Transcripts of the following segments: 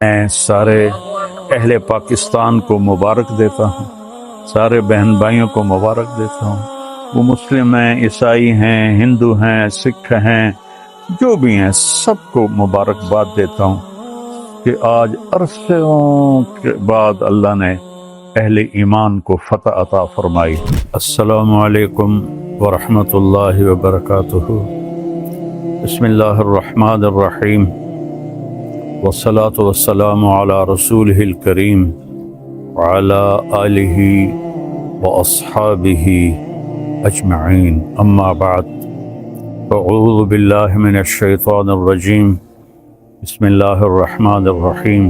میں سارے اہل پاکستان کو مبارک دیتا ہوں، سارے بہن بھائیوں کو مبارک دیتا ہوں، وہ مسلم ہیں، عیسائی ہیں، ہندو ہیں، سکھ ہیں، جو بھی ہیں سب کو مبارکباد دیتا ہوں کہ آج عرصوں کے بعد اللہ نے اہل ایمان کو فتح عطا فرمائی۔ السلام علیکم ورحمۃ اللہ وبرکاتہ۔ بسم اللہ الرحمن الرحیم، والصلاة والسلام على رسوله الكريم وعلى آله وأصحابه أجمعين، أما بعد، فأعوذ بالله من الشيطان الرجيم، بسم الله الرحمن الرحيم،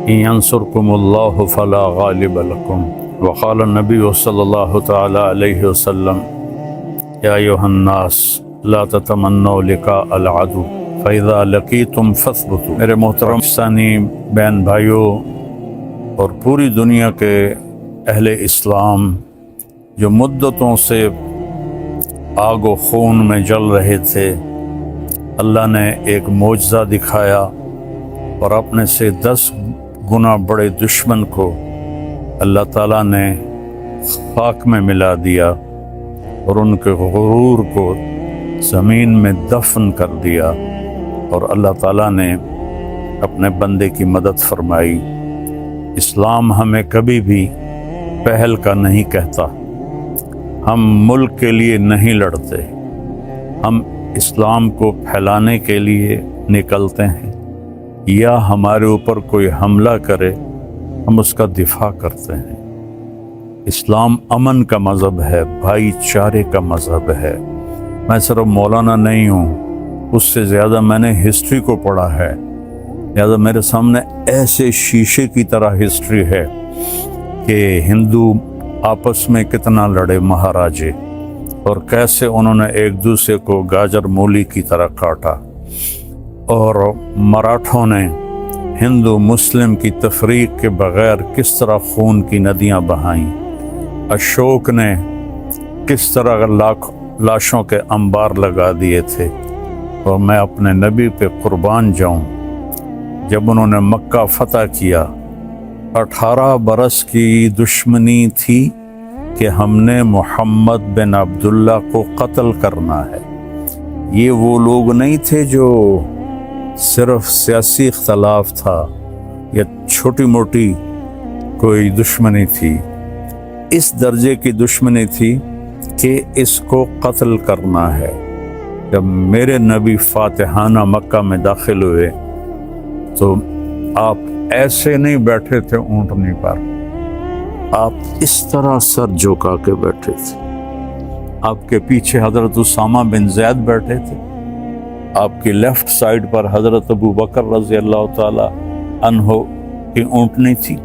إن ينصركم الله فلا غالب لكم، وقال النبي صلى الله تعالى عليه وسلم، يا أيها الناس لا تتمنوا لقاء العدو فَإِذَا لَقِيتُمْ فَاثْبُتُوا۔ میرے محترم پاکستانی بہن بھائیوں اور پوری دنیا کے اہل اسلام جو مدتوں سے آگ و خون میں جل رہے تھے، اللہ نے ایک معجزہ دکھایا اور اپنے سے 10 گنا بڑے دشمن کو اللہ تعالیٰ نے خاک میں ملا دیا اور ان کے غرور کو زمین میں دفن کر دیا، اور اللہ تعالیٰ نے اپنے بندے کی مدد فرمائی۔ اسلام ہمیں کبھی بھی پہل کا نہیں کہتا، ہم ملک کے لیے نہیں لڑتے، ہم اسلام کو پھیلانے کے لیے نکلتے ہیں، یا ہمارے اوپر کوئی حملہ کرے ہم اس کا دفاع کرتے ہیں۔ اسلام امن کا مذہب ہے، بھائی چارے کا مذہب ہے۔ میں صرف مولانا نہیں ہوں، اس سے زیادہ میں نے ہسٹری کو پڑھا ہے، لہذا میرے سامنے ایسے شیشے کی طرح ہسٹری ہے کہ ہندو آپس میں کتنا لڑے مہاراجے، اور کیسے انہوں نے ایک دوسرے کو گاجر مولی کی طرح کاٹا، اور مراٹھوں نے ہندو مسلم کی تفریق کے بغیر کس طرح خون کی ندیاں بہائیں، اشوک نے کس طرح لاشوں کے انبار لگا دیے تھے، اور میں اپنے نبی پہ قربان جاؤں، جب انہوں نے مکہ فتح کیا 18 برس کی دشمنی تھی کہ ہم نے محمد بن عبداللہ کو قتل کرنا ہے۔ یہ وہ لوگ نہیں تھے جو صرف سیاسی اختلاف تھا یا چھوٹی موٹی کوئی دشمنی تھی، اس درجے کی دشمنی تھی کہ اس کو قتل کرنا ہے۔ جب میرے نبی فاتحانہ مکہ میں داخل ہوئے تو آپ ایسے نہیں بیٹھے تھے اونٹنی پر، آپ اس طرح سر جھکا کے بیٹھے تھے۔ آپ کے پیچھے حضرت اسامہ بن زید بیٹھے تھے، آپ کی لیفٹ سائیڈ پر حضرت ابو بکر رضی اللہ تعالی عنہ کی اونٹنی تھی،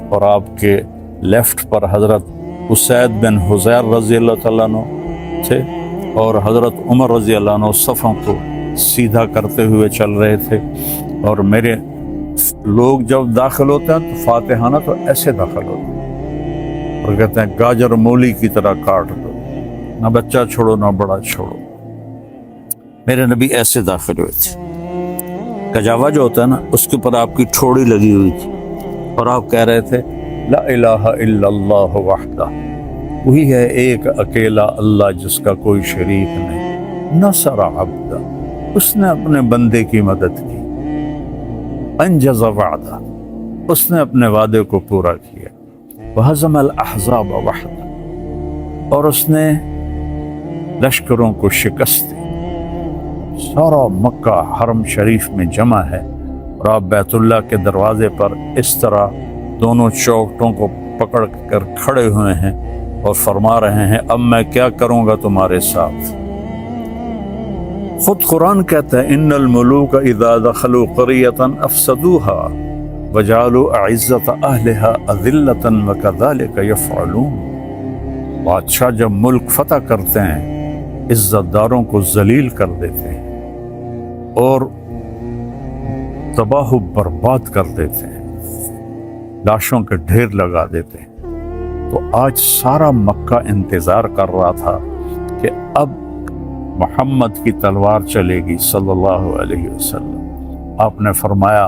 اور آپ کے لیفٹ پر حضرت اسید بن حضیر رضی اللہ تعالیٰ عنہ تھے، اور حضرت عمر رضی اللہ عنہ صفوں کو سیدھا کرتے ہوئے چل رہے تھے۔ اور میرے لوگ جب داخل ہوتے ہیں تو فاتحانہ تو ایسے داخل ہوتے ہیں اور کہتے ہیں گاجر مولی کی طرح کاٹ دو، نہ بچہ چھوڑو نہ بڑا چھوڑو۔ میرے نبی ایسے داخل ہوئے تھے، کجاوا جو ہوتا ہے نا اس کے اوپر آپ کی ٹھوڑی لگی ہوئی تھی، اور آپ کہہ رہے تھے لا الہ الا اللہ وحدہ، وہی ہے ایک اکیلا اللہ جس کا کوئی شریک نہیں، نصر عبدہ، اس نے اپنے بندے کی مدد کی، انجز وعدہ، اس نے اپنے وعدے کو پورا کیا، وہزم الاحزاب وحدہ، اور اس نے لشکروں کو شکست دی۔ سارا مکہ حرم شریف میں جمع ہے، اور آپ بیت اللہ کے دروازے پر اس طرح دونوں چوکٹوں کو پکڑ کر کھڑے ہوئے ہیں اور فرما رہے ہیں اب میں کیا کروں گا تمہارے ساتھ۔ خود قرآن کہتا ہے ان الملوک اذا دخلوا قریۃ افسدوها وجعلوا اعزۃ اہلها اذلۃ وکذلک یفعلون۔ بادشاہ جب ملک فتح کرتے ہیں عزت داروں کو ذلیل کر دیتے ہیں اور تباہ و برباد کر دیتے ہیں، لاشوں کے ڈھیر لگا دیتے ہیں۔ تو آج سارا مکہ انتظار کر رہا تھا کہ اب محمد کی تلوار چلے گی صلی اللہ علیہ وسلم۔ آپ نے فرمایا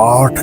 8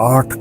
8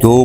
2